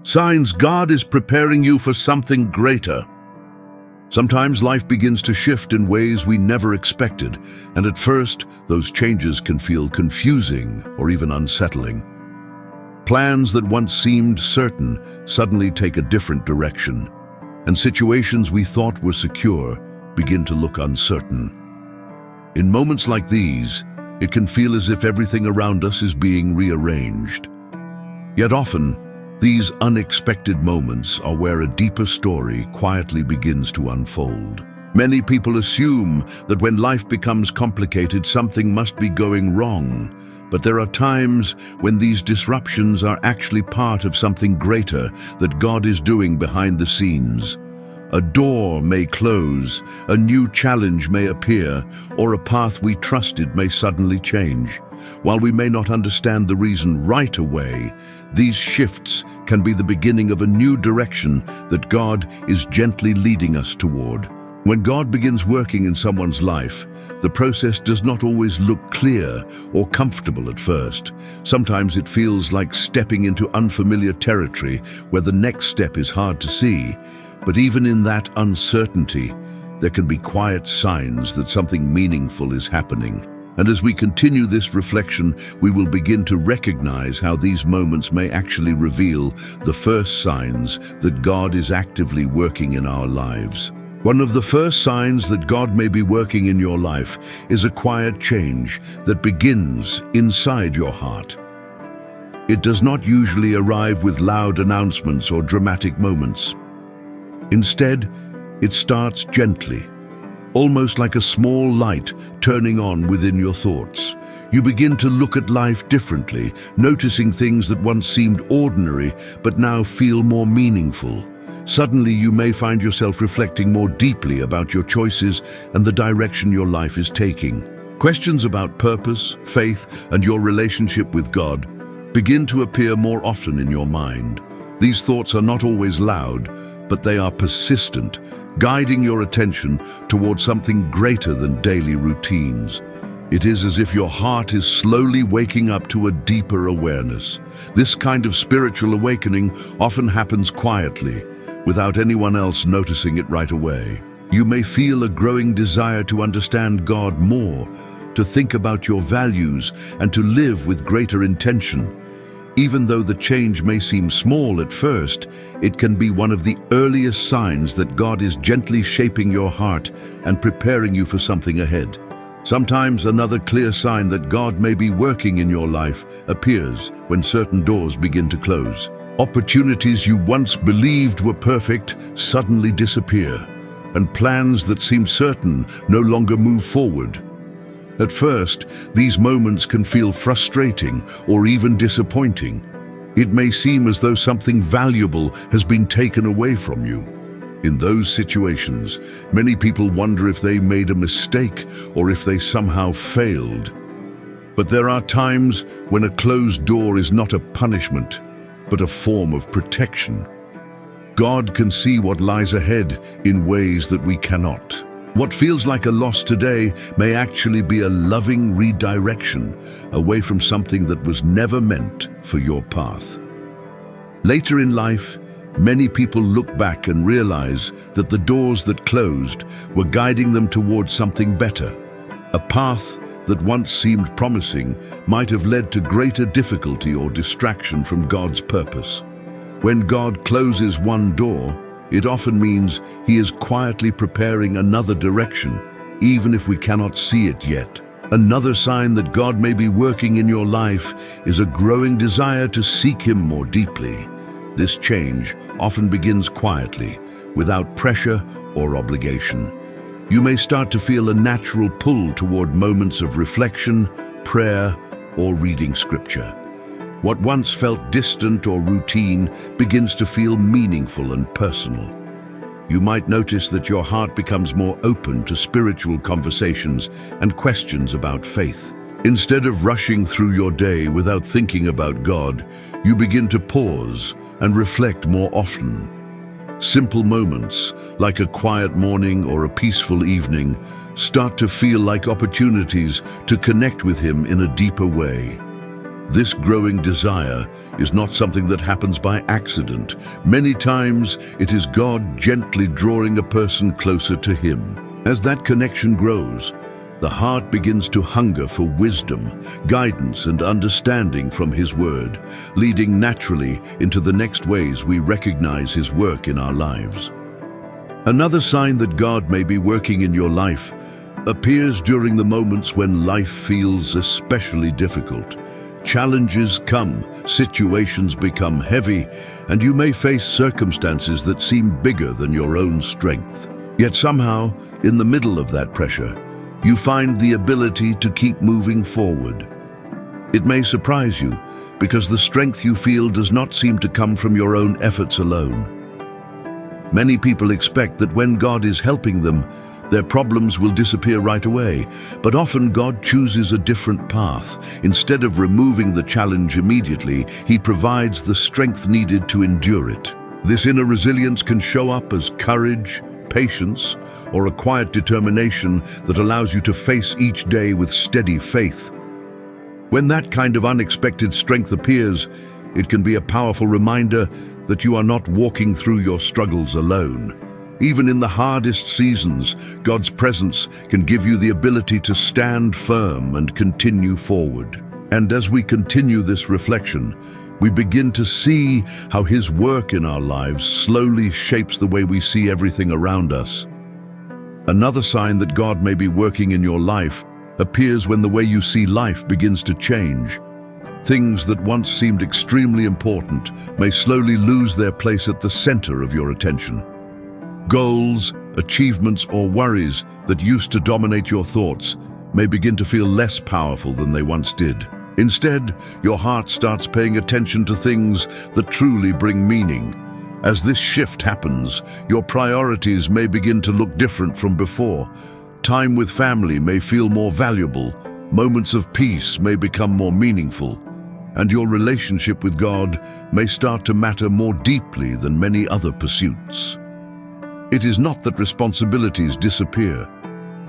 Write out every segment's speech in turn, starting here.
Signs God is preparing you for something greater. Sometimes life begins to shift in ways we never expected, and at first, those changes can feel confusing or even unsettling. Plans that once seemed certain suddenly take a different direction, and situations we thought were secure begin to look uncertain. In moments like these, it can feel as if everything around us is being rearranged. Yet often, these unexpected moments are where a deeper story quietly begins to unfold. Many people assume that when life becomes complicated, something must be going wrong. But there are times when these disruptions are actually part of something greater that God is doing behind the scenes. A door may close, a new challenge may appear, or a path we trusted may suddenly change. While we may not understand the reason right away, these shifts can be the beginning of a new direction that God is gently leading us toward. When God begins working in someone's life, the process does not always look clear or comfortable at first. Sometimes it feels like stepping into unfamiliar territory where the next step is hard to see. But even in that uncertainty, there can be quiet signs that something meaningful is happening. And as we continue this reflection, we will begin to recognize how these moments may actually reveal the first signs that God is actively working in our lives. One of the first signs that God may be working in your life is a quiet change that begins inside your heart. It does not usually arrive with loud announcements or dramatic moments. Instead, it starts gently, almost like a small light turning on within your thoughts. You begin to look at life differently, noticing things that once seemed ordinary but now feel more meaningful. Suddenly, you may find yourself reflecting more deeply about your choices and the direction your life is taking. Questions about purpose, faith, and your relationship with God begin to appear more often in your mind. These thoughts are not always loud, but they are persistent, guiding your attention towards something greater than daily routines. It is as if your heart is slowly waking up to a deeper awareness. This kind of spiritual awakening often happens quietly, without anyone else noticing it right away. You may feel a growing desire to understand God more, to think about your values, and to live with greater intention. Even though the change may seem small at first, it can be one of the earliest signs that God is gently shaping your heart and preparing you for something ahead. Sometimes another clear sign that God may be working in your life appears when certain doors begin to close. Opportunities you once believed were perfect suddenly disappear, and plans that seemed certain no longer move forward. At first, these moments can feel frustrating or even disappointing. It may seem as though something valuable has been taken away from you. In those situations, many people wonder if they made a mistake or if they somehow failed. But there are times when a closed door is not a punishment, but a form of protection. God can see what lies ahead in ways that we cannot. What feels like a loss today may actually be a loving redirection away from something that was never meant for your path. Later in life, many people look back and realize that the doors that closed were guiding them towards something better. A path that once seemed promising might have led to greater difficulty or distraction from God's purpose. When God closes one door, it often means He is quietly preparing another direction, even if we cannot see it yet. Another sign that God may be working in your life is a growing desire to seek Him more deeply. This change often begins quietly, without pressure or obligation. You may start to feel a natural pull toward moments of reflection, prayer, or reading Scripture. What once felt distant or routine begins to feel meaningful and personal. You might notice that your heart becomes more open to spiritual conversations and questions about faith. Instead of rushing through your day without thinking about God, you begin to pause and reflect more often. Simple moments, like a quiet morning or a peaceful evening, start to feel like opportunities to connect with Him in a deeper way. This growing desire is not something that happens by accident. Many times, it is God gently drawing a person closer to Him. As that connection grows, the heart begins to hunger for wisdom, guidance, and understanding from His Word, leading naturally into the next ways we recognize His work in our lives. Another sign that God may be working in your life appears during the moments when life feels especially difficult. Challenges come, situations become heavy, and you may face circumstances that seem bigger than your own strength. Yet somehow, in the middle of that pressure, you find the ability to keep moving forward. It may surprise you, because the strength you feel does not seem to come from your own efforts alone. Many people expect that when God is helping them, their problems will disappear right away, but often God chooses a different path. Instead of removing the challenge immediately, He provides the strength needed to endure it. This inner resilience can show up as courage, patience, or a quiet determination that allows you to face each day with steady faith. When that kind of unexpected strength appears, it can be a powerful reminder that you are not walking through your struggles alone. Even in the hardest seasons, God's presence can give you the ability to stand firm and continue forward. And as we continue this reflection, we begin to see how His work in our lives slowly shapes the way we see everything around us. Another sign that God may be working in your life appears when the way you see life begins to change. Things that once seemed extremely important may slowly lose their place at the center of your attention. Goals, achievements, or worries that used to dominate your thoughts may begin to feel less powerful than they once did. Instead, your heart starts paying attention to things that truly bring meaning. As this shift happens, your priorities may begin to look different from before. Time with family may feel more valuable, moments of peace may become more meaningful, and your relationship with God may start to matter more deeply than many other pursuits. It is not that responsibilities disappear,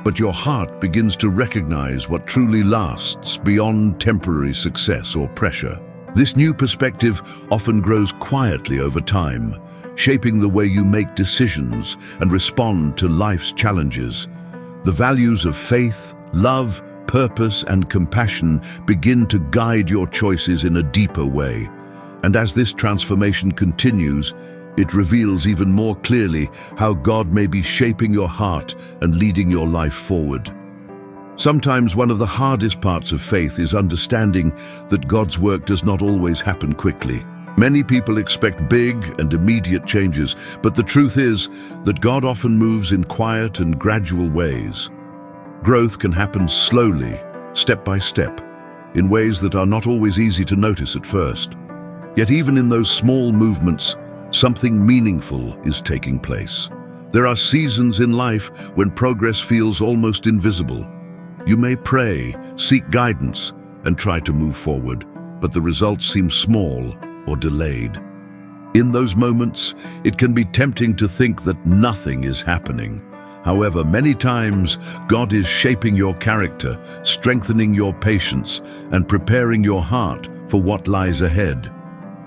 but your heart begins to recognize what truly lasts beyond temporary success or pressure. This new perspective often grows quietly over time, shaping the way you make decisions and respond to life's challenges. The values of faith, love, purpose, and compassion begin to guide your choices in a deeper way. And as this transformation continues, it reveals even more clearly how God may be shaping your heart and leading your life forward. Sometimes one of the hardest parts of faith is understanding that God's work does not always happen quickly. Many people expect big and immediate changes, but the truth is that God often moves in quiet and gradual ways. Growth can happen slowly, step by step, in ways that are not always easy to notice at first. Yet even in those small movements, something meaningful is taking place. There are seasons in life when progress feels almost invisible. You may pray, seek guidance, and try to move forward, but the results seem small or delayed. In those moments, it can be tempting to think that nothing is happening. However, many times, God is shaping your character, strengthening your patience, and preparing your heart for what lies ahead.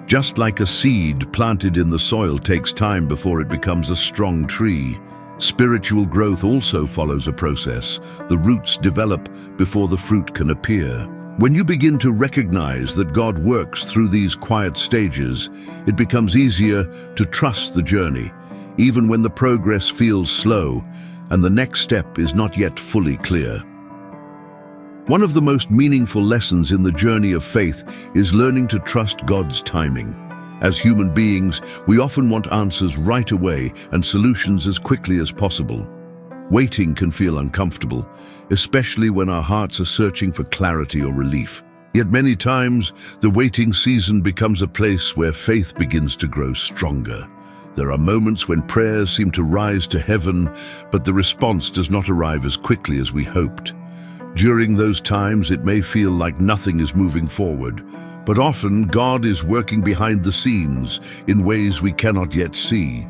Just like a seed planted in the soil takes time before it becomes a strong tree, spiritual growth also follows a process. The roots develop before the fruit can appear. When you begin to recognize that God works through these quiet stages, it becomes easier to trust the journey, even when the progress feels slow and the next step is not yet fully clear. One of the most meaningful lessons in the journey of faith is learning to trust God's timing. As human beings, we often want answers right away and solutions as quickly as possible. Waiting can feel uncomfortable, especially when our hearts are searching for clarity or relief. Yet many times, the waiting season becomes a place where faith begins to grow stronger. There are moments when prayers seem to rise to heaven, but the response does not arrive as quickly as we hoped. During those times, it may feel like nothing is moving forward, but often God is working behind the scenes in ways we cannot yet see.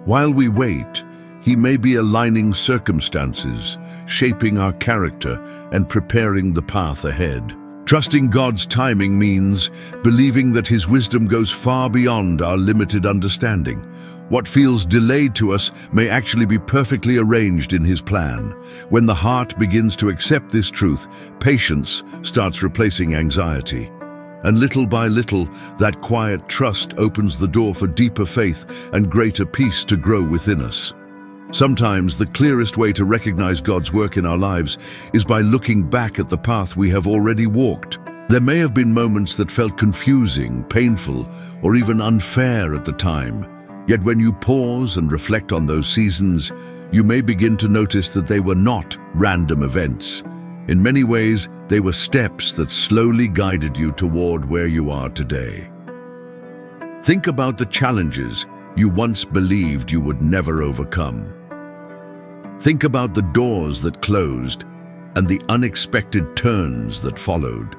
While we wait, He may be aligning circumstances, shaping our character, and preparing the path ahead. Trusting God's timing means believing that His wisdom goes far beyond our limited understanding. What feels delayed to us may actually be perfectly arranged in His plan. When the heart begins to accept this truth, patience starts replacing anxiety. And little by little, that quiet trust opens the door for deeper faith and greater peace to grow within us. Sometimes the clearest way to recognize God's work in our lives is by looking back at the path we have already walked. There may have been moments that felt confusing, painful, or even unfair at the time. Yet when you pause and reflect on those seasons, you may begin to notice that they were not random events. In many ways, they were steps that slowly guided you toward where you are today. Think about the challenges you once believed you would never overcome. Think about the doors that closed and the unexpected turns that followed.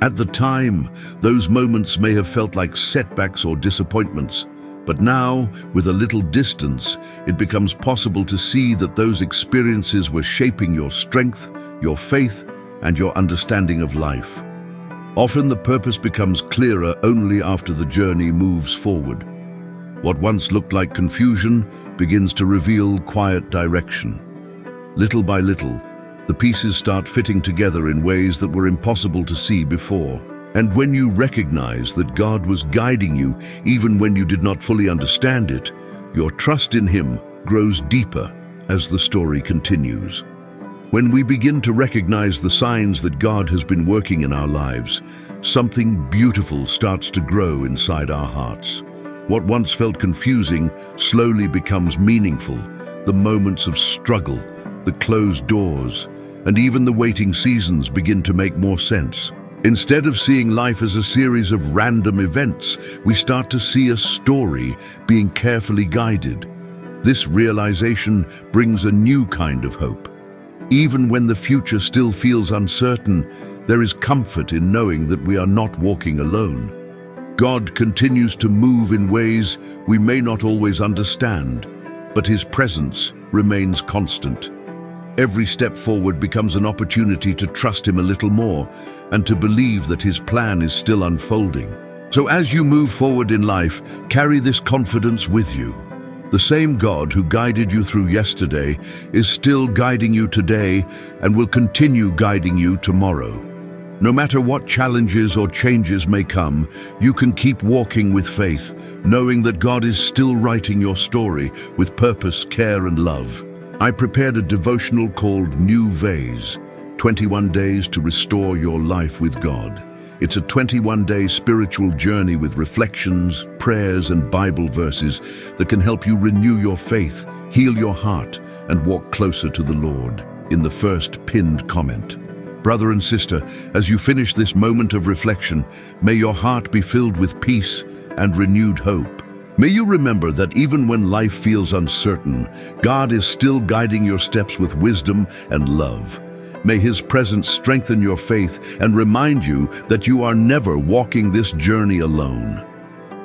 At the time, those moments may have felt like setbacks or disappointments, but now, with a little distance, it becomes possible to see that those experiences were shaping your strength, your faith, and your understanding of life. Often the purpose becomes clearer only after the journey moves forward. What once looked like confusion begins to reveal quiet direction. Little by little, the pieces start fitting together in ways that were impossible to see before. And when you recognize that God was guiding you even when you did not fully understand it, your trust in Him grows deeper as the story continues. When we begin to recognize the signs that God has been working in our lives, something beautiful starts to grow inside our hearts. What once felt confusing slowly becomes meaningful. The moments of struggle, the closed doors, and even the waiting seasons begin to make more sense. Instead of seeing life as a series of random events, we start to see a story being carefully guided. This realization brings a new kind of hope. Even when the future still feels uncertain, there is comfort in knowing that we are not walking alone. God continues to move in ways we may not always understand, but His presence remains constant. Every step forward becomes an opportunity to trust Him a little more and to believe that His plan is still unfolding. So as you move forward in life, carry this confidence with you. The same God who guided you through yesterday is still guiding you today and will continue guiding you tomorrow. No matter what challenges or changes may come, you can keep walking with faith, knowing that God is still writing your story with purpose, care, and love. I prepared a devotional called New Vase, 21 Days to Restore Your Life with God. It's a 21-day spiritual journey with reflections, prayers, and Bible verses that can help you renew your faith, heal your heart, and walk closer to the Lord. In the first pinned comment. Brother and sister, as you finish this moment of reflection, may your heart be filled with peace and renewed hope. May you remember that even when life feels uncertain, God is still guiding your steps with wisdom and love. May His presence strengthen your faith and remind you that you are never walking this journey alone.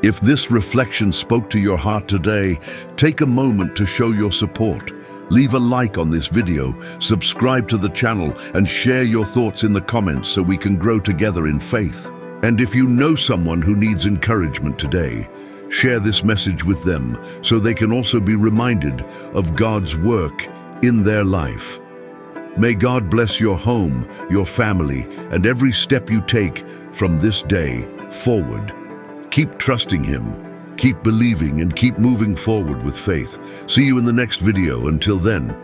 If this reflection spoke to your heart today, take a moment to show your support. Leave a like on this video, subscribe to the channel, and share your thoughts in the comments so we can grow together in faith. And if you know someone who needs encouragement today, share this message with them so they can also be reminded of God's work in their life. May God bless your home, your family, and every step you take from this day forward. Keep trusting Him. Keep believing and keep moving forward with faith. See you in the next video. Until then.